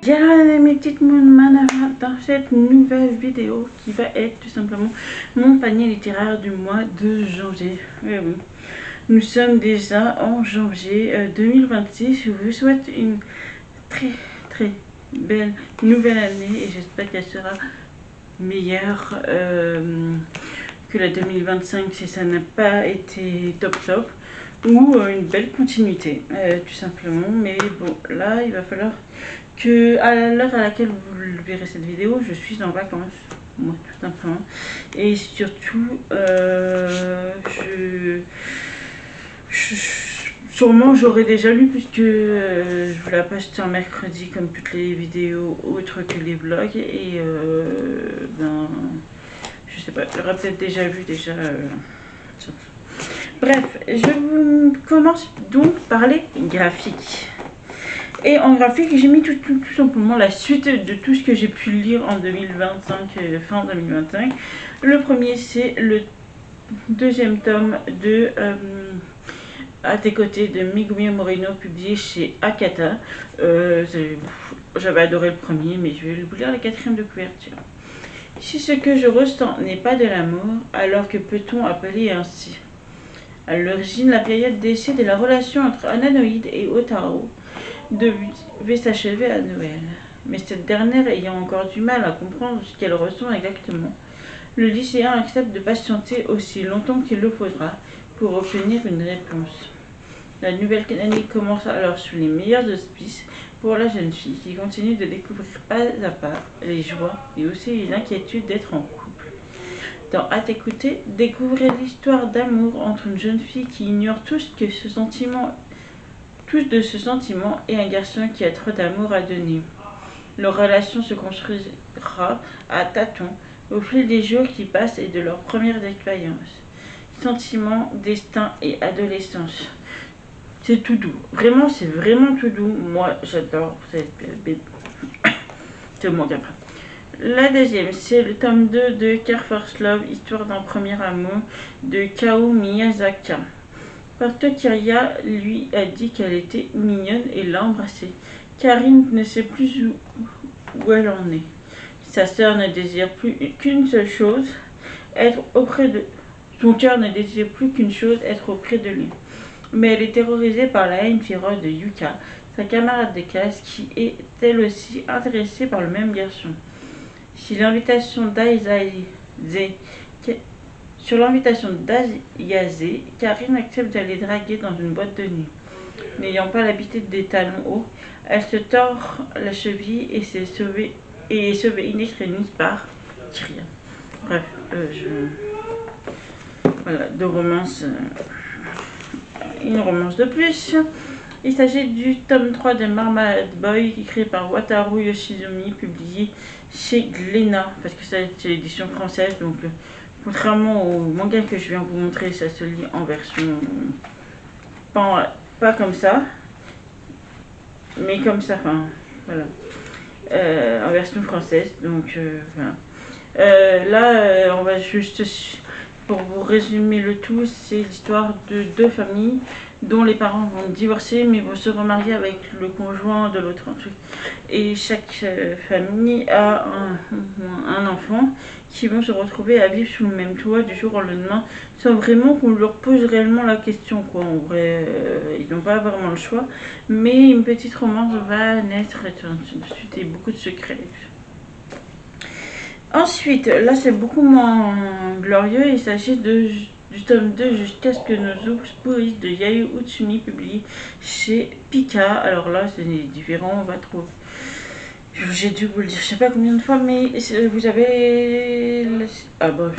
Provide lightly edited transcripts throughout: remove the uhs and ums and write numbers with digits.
Bienvenue mes petites Moonman dans cette nouvelle vidéo qui va être tout simplement mon panier littéraire du mois de janvier. Oui, oui. Nous sommes déjà en janvier 2026. Je vous souhaite une très belle nouvelle année et j'espère qu'elle sera meilleure que la 2025 si ça n'a pas été top ou une belle continuité tout simplement. Mais bon, là il va falloir que à l'heure à laquelle vous verrez cette vidéo, je suis en vacances, moi tout simplement, et surtout sûrement j'aurais déjà lu puisque je vous la poste un mercredi comme toutes les vidéos autres que les vlogs et ben je sais pas, j'aurais peut-être déjà vu bref, je vous commence donc par les graphiques. Et en graphique, j'ai mis tout simplement la suite de tout ce que j'ai pu lire en 2025, fin 2025. Le premier, c'est le deuxième tome de À tes côtés de Megumi Moreno, publié chez Akata. J'avais adoré le premier, mais je vais vous lire la quatrième de couverture. Si ce que je ressens n'est pas de l'amour, alors que peut-on appeler ainsi? À l'origine, la période d'essai de la relation entre Ananoïde et Otaro devait s'achever à Noël. Mais cette dernière ayant encore du mal à comprendre ce qu'elle ressent exactement, le lycéen accepte de patienter aussi longtemps qu'il le faudra pour obtenir une réponse. La nouvelle année commence alors sous les meilleurs auspices pour la jeune fille qui continue de découvrir pas à pas les joies et aussi les inquiétudes d'être en couple. Dans À t'écouter, découvrez l'histoire d'amour entre une jeune fille qui ignore tout de ce sentiment et un garçon qui a trop d'amour à donner. Leur relation se construira à tâtons au fil des jours qui passent et de leurs premières expériences. Sentiments, destin et adolescence. C'est tout doux. Vraiment, c'est vraiment tout doux. Moi, j'adore cette BD. C'est mon après. La deuxième, c'est le tome 2 de Care First Love, histoire d'un premier amour de Kao Miyazaki. Parce que Kiria lui a dit qu'elle était mignonne et l'a embrassée. Karine ne sait plus où elle en est. Sa sœur ne désire plus qu'une seule chose, être auprès de... Son cœur ne désire plus qu'une chose, être auprès de lui. Mais elle est terrorisée par la haine féroce de Yuka, sa camarade de classe, qui est elle aussi intéressée par le même garçon. Sur l'invitation d'Ayase, Karine accepte d'aller draguer dans une boîte de nuit. N'ayant pas l'habitude des talons hauts, elle se tord la cheville et est sauvée in extremis par Kiria. Bref, voilà, une romance de plus. Il s'agit du tome 3 de Marmalade Boy, écrit par Wataru Yoshizumi, publié chez Glénat, parce que c'est l'édition française, donc contrairement au manga que je viens vous montrer, ça se lit en version pas comme ça, mais comme ça, enfin voilà, en version française, donc voilà. Là, on va juste, pour vous résumer le tout, c'est l'histoire de deux familles dont les parents vont divorcer mais vont se remarier avec le conjoint de l'autre. Et chaque famille a un enfant qui vont se retrouver à vivre sous le même toit du jour au lendemain sans vraiment qu'on leur pose réellement la question, quoi. En vrai, ils n'ont pas vraiment le choix, mais une petite romance va naître et beaucoup de secrets. Ensuite, là c'est beaucoup moins glorieux, il s'agit du tome 2 jusqu'à ce que nos ours pourrissent de Yayoi Utsumi, publié chez Pika. Alors là c'est différent, on va trouver. J'ai dû vous le dire je sais pas combien de fois, mais vous avez... Ah bah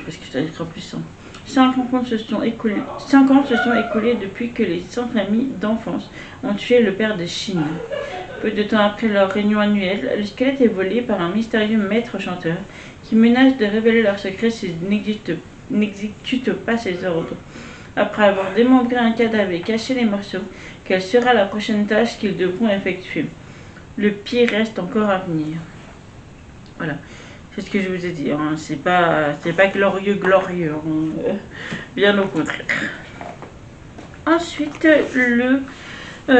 parce que ça va être puissant. 5 ans se sont écoulés depuis que les 100 amis d'enfance ont tué le père de Shin. Peu de temps après leur réunion annuelle, le squelette est volé par un mystérieux maître chanteur qui menace de révéler leur secret s'ils n'exécutent pas ses ordres. Après avoir démembré un cadavre et caché les morceaux, quelle sera la prochaine tâche qu'ils devront effectuer? Le pire reste encore à venir. Voilà, c'est ce que je vous ai dit. Hein. C'est pas glorieux, hein. Bien au contraire. Ensuite, le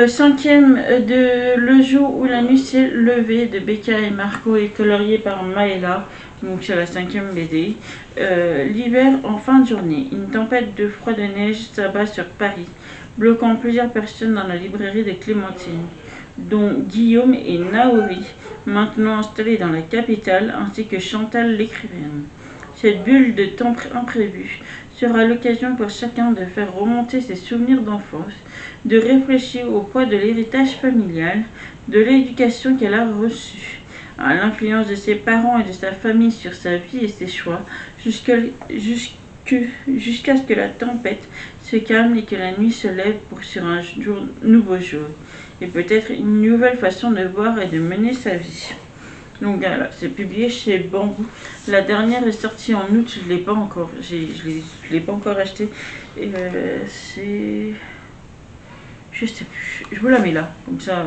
Cinquième de Le jour où la nuit s'est levée de Becca et Marco et colorié par Maëla. Donc c'est la cinquième BD. L'hiver en fin de journée. Une tempête de froid de neige s'abat sur Paris, bloquant plusieurs personnes dans la librairie de Clémentine, dont Guillaume et Naori, maintenant installés dans la capitale, ainsi que Chantal l'écrivaine. Cette bulle de temps imprévu sera l'occasion pour chacun de faire remonter ses souvenirs d'enfance, de réfléchir au poids de l'héritage familial, de l'éducation qu'elle a reçue, à l'influence de ses parents et de sa famille sur sa vie et ses choix, jusqu'à ce que la tempête se calme et que la nuit se lève sur un nouveau jour, et peut-être une nouvelle façon de voir et de mener sa vie. Donc voilà, c'est publié chez Bambou. La dernière est sortie en août, je ne l'ai pas encore. Je l'ai pas encore acheté. Et c'est. Je sais plus. Je vous la mets là. Comme ça,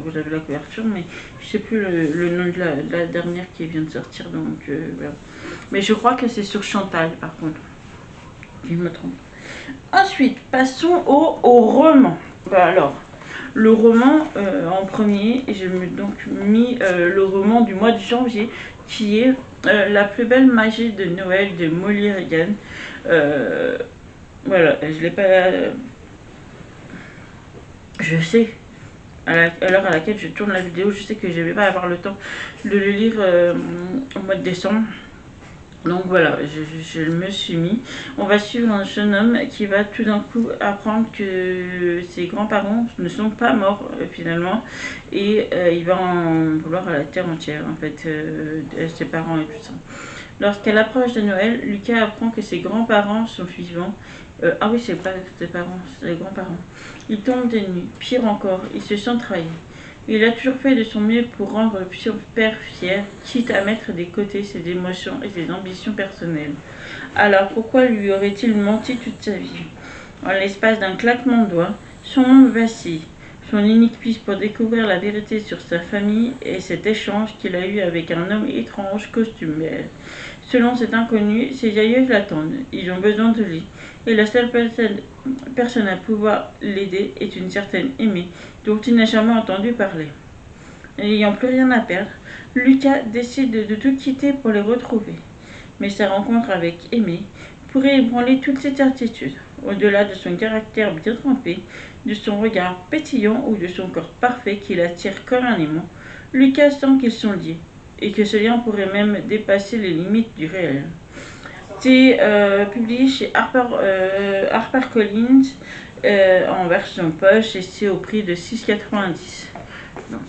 vous avez la couverture. Mais je sais plus le nom de la dernière qui vient de sortir. Donc voilà. Mais je crois que c'est sur Chantal, par contre. Je me trompe. Ensuite, passons au roman. Bah alors. Le roman en premier, et j'ai donc mis le roman du mois de janvier qui est La plus belle magie de Noël de Molly Regan. Voilà, je l'ai pas. Je sais, à l'heure à laquelle je tourne la vidéo, je sais que je ne vais pas avoir le temps de le lire au mois de décembre. Donc voilà, je me suis mis. On va suivre un jeune homme qui va tout d'un coup apprendre que ses grands-parents ne sont pas morts finalement. Et il va en vouloir à la terre entière en fait, ses parents et tout ça. Lorsqu'elle approche de Noël, Lucas apprend que ses grands-parents sont vivants. Ah oui, c'est pas ses parents, c'est les grands-parents. Il tombe des nues. Pire encore, il se sent trahi. Il a toujours fait de son mieux pour rendre son père fier, quitte à mettre de côté ses émotions et ses ambitions personnelles. Alors pourquoi lui aurait-il menti toute sa vie? En l'espace d'un claquement de doigts, son monde vacille. Son unique piste pour découvrir la vérité sur sa famille est cet échange qu'il a eu avec un homme étrange costumé. Selon cet inconnu, ses aïeux l'attendent. Ils ont besoin de lui. Et la seule personne à pouvoir l'aider est une certaine Aimée, dont il n'a jamais entendu parler. N'ayant plus rien à perdre, Lucas décide de tout quitter pour les retrouver. Mais sa rencontre avec Aimée pourrait ébranler toutes ses certitudes. Au-delà de son caractère bien trempé, de son regard pétillant ou de son corps parfait qui l'attire comme un aimant, Lucas sent qu'ils sont liés, et que ce lien pourrait même dépasser les limites du réel. C'est publié chez HarperCollins en version poche et c'est au prix de 6,90. Donc,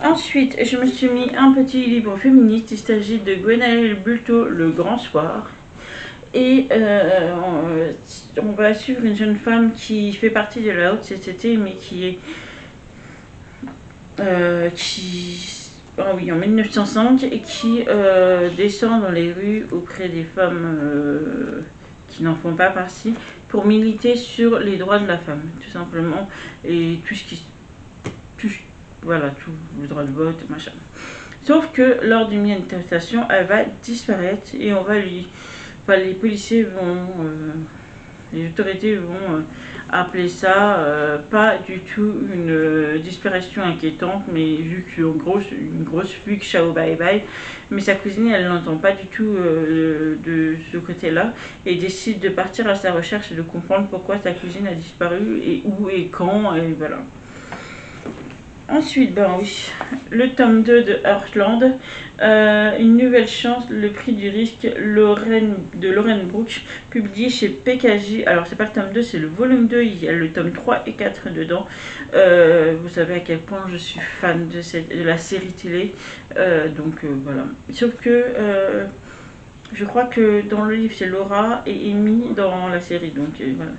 ensuite, je me suis mis un petit livre féministe. Il s'agit de Gwenaëlle Bulto, Le Grand Soir. Et on va suivre une jeune femme qui fait partie de la haute société, mais qui est en 1905 et qui descend dans les rues auprès des femmes qui n'en font pas partie pour militer sur les droits de la femme, tout simplement, et tout le droit de vote, machin. Sauf que lors d'une manifestation, elle va disparaître et les policiers les autorités vont appeler ça pas du tout une disparition inquiétante, mais vu qu'une grosse fugue, ciao bye bye. Mais sa cousine, elle n'entend pas du tout de ce côté-là et décide de partir à sa recherche et de comprendre pourquoi sa cousine a disparu et où et quand, et voilà. Ensuite, le tome 2 de Heartland, une nouvelle chance, le prix du risque de Lauren Brooks, publié chez PKJ. Alors, c'est pas le tome 2, c'est le volume 2, il y a le tome 3 et 4 dedans. Vous savez à quel point je suis fan de la série télé. Voilà. Sauf que je crois que dans le livre, c'est Laura et Amy dans la série. Donc, voilà.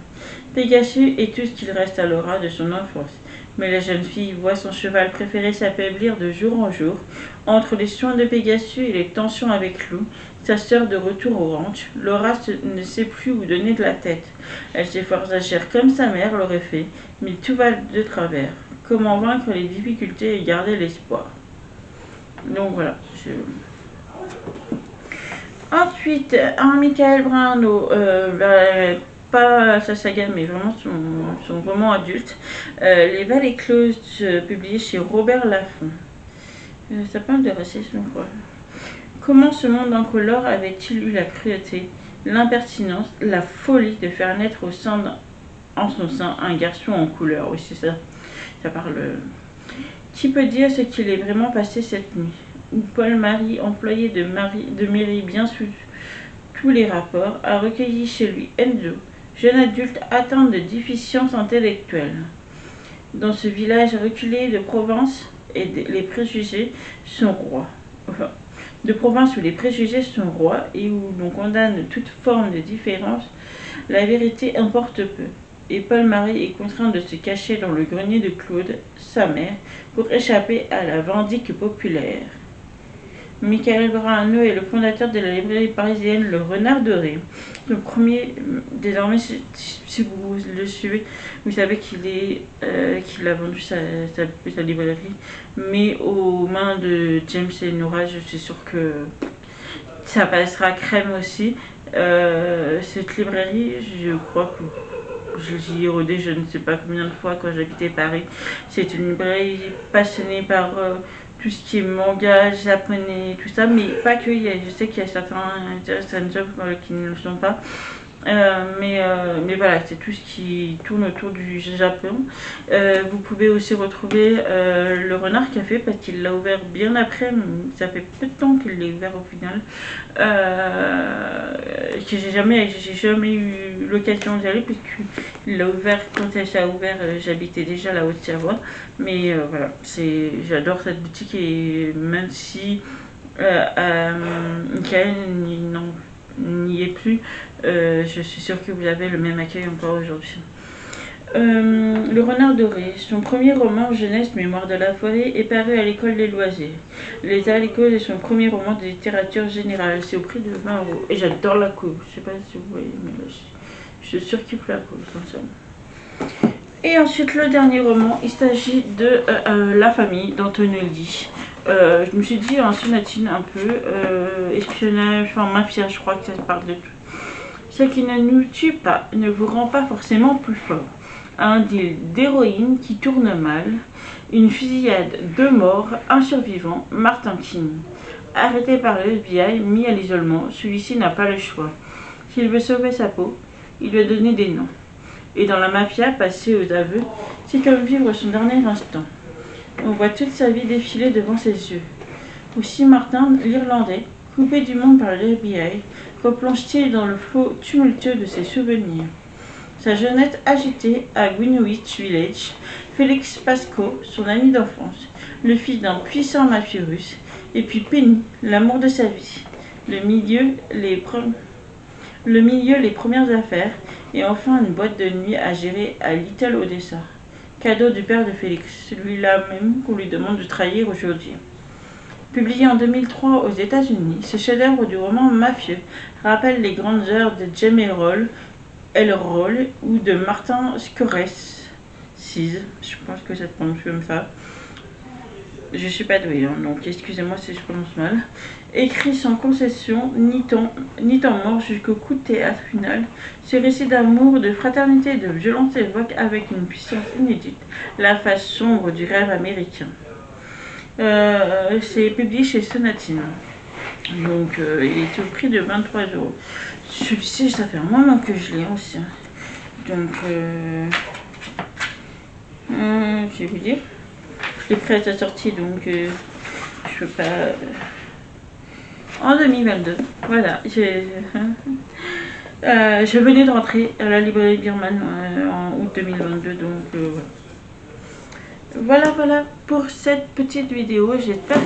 Pegasus est tout ce qu'il reste à Laura de son enfance. Mais la jeune fille voit son cheval préféré s'affaiblir de jour en jour. Entre les soins de Pegasus et les tensions avec Lou, sa sœur de retour au ranch, Laura ne sait plus où donner de la tête. Elle s'efforce d'agir comme sa mère l'aurait fait, mais tout va de travers. Comment vaincre les difficultés et garder l'espoir? Donc voilà. Ensuite, un Michael Brano, pas sa saga, mais vraiment son roman adulte. Les Vallées closes, publié chez Robert Laffont. Ça parle de racisme, quoi. Comment ce monde incolore avait-il eu la cruauté, l'impertinence, la folie de faire naître en son sein un garçon en couleur? Oui, c'est ça. Ça parle. Qui peut dire ce qu'il est vraiment passé cette nuit? Où Paul-Marie, employé de mairie bien sous tous les rapports, a recueilli chez lui Enzo, jeune adulte atteint de déficience intellectuelle. Dans ce village reculé de Provence, les préjugés sont rois. Enfin, de province où les préjugés sont rois et où l'on condamne toute forme de différence, la vérité importe peu. Et Paul-Marie est contraint de se cacher dans le grenier de Claude, sa mère, pour échapper à la vindicte populaire. Michael Brahano est le fondateur de la librairie parisienne Le Renard Doré. Le premier, désormais, si vous le suivez, vous savez qu'il a vendu sa librairie, mais aux mains de James et Nora, je suis sûre que ça passera crème aussi. Cette librairie, je crois que j'y ai rodé je ne sais pas combien de fois quand j'habitais Paris. C'est une librairie passionnée par tout ce qui est manga, japonais, tout ça, mais pas que. Je sais qu'il y a certaines œuvres qui ne le sont pas. Mais voilà, c'est tout ce qui tourne autour du Japon. Vous pouvez aussi retrouver le Renard Café parce qu'il l'a ouvert bien après. Ça fait peu de temps qu'il l'a ouvert au final. Que j'ai jamais eu l'occasion d'y aller puisqu'il l'a ouvert quand elle a ouvert. J'habitais déjà la Haute-Savoie. Mais voilà, j'adore cette boutique et même si Michael n'y est plus, je suis sûre que vous avez le même accueil encore aujourd'hui. Le Renard Doré, son premier roman jeunesse Mémoire de la forêt est paru à l'école des loisirs. Les Alécos est son premier roman de littérature générale, c'est au prix de 20 €. Et j'adore la couve, je sais pas si vous voyez, mais là, je surkiffe la couve comme ça. Et ensuite le dernier roman, il s'agit de La famille d'Antonelli. Je me suis dit en sonatine un peu, espionnage, enfin mafia, je crois que ça parle de tout. Ce qui ne nous tue pas ne vous rend pas forcément plus fort. Un deal d'héroïne qui tourne mal, une fusillade, 2 morts, un survivant, Martin King. Arrêté par le FBI, mis à l'isolement, celui-ci n'a pas le choix. S'il veut sauver sa peau, il doit donner des noms. Et dans la mafia, passer aux aveux, c'est comme vivre son dernier instant. On voit toute sa vie défiler devant ses yeux. Aussi Martin, l'Irlandais, coupé du monde par le FBI, replonge-t-il dans le flot tumultueux de ses souvenirs. Sa jeunesse agitée à Greenwich Village, Félix Pasco, son ami d'enfance, le fils d'un puissant mafieux russe, et puis Penny, l'amour de sa vie, le milieu, les premières affaires, et enfin une boîte de nuit à gérer à Little Odessa. Cadeau du père de Félix, celui-là même qu'on lui demande de trahir aujourd'hui. Publié en 2003 aux États-Unis, ce chef-d'œuvre du roman mafieux rappelle les grandes heures de James Ellroy ou de Martin Scorsese. Je pense que ça se prononce comme ça. Je suis pas douée, donc excusez-moi si je prononce mal. Écrit sans concession, ni temps mort jusqu'au coup de théâtre final, ce récit d'amour, de fraternité et de violence évoque avec une puissance inédite la face sombre du rêve américain. C'est publié chez Sonatine. Donc il est au prix de 23 €. Celui-ci, ça fait un moment que je l'ai aussi. Donc je vais vous dire. Je l'ai pris à sa sortie, donc je peux pas. En 2022, voilà. Je venais de rentrer à la librairie Birman en août 2022, donc voilà pour cette petite vidéo. J'espère que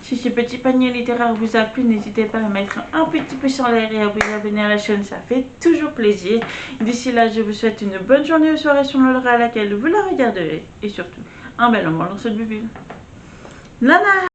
si ce petit panier littéraire vous a plu, n'hésitez pas à mettre un petit pouce en l'air et à vous abonner à la chaîne, ça fait toujours plaisir. D'ici là, je vous souhaite une bonne journée ou soirée selon l'heure à laquelle vous la regarderez. Et surtout, un bel moment dans cette bulle. Nana!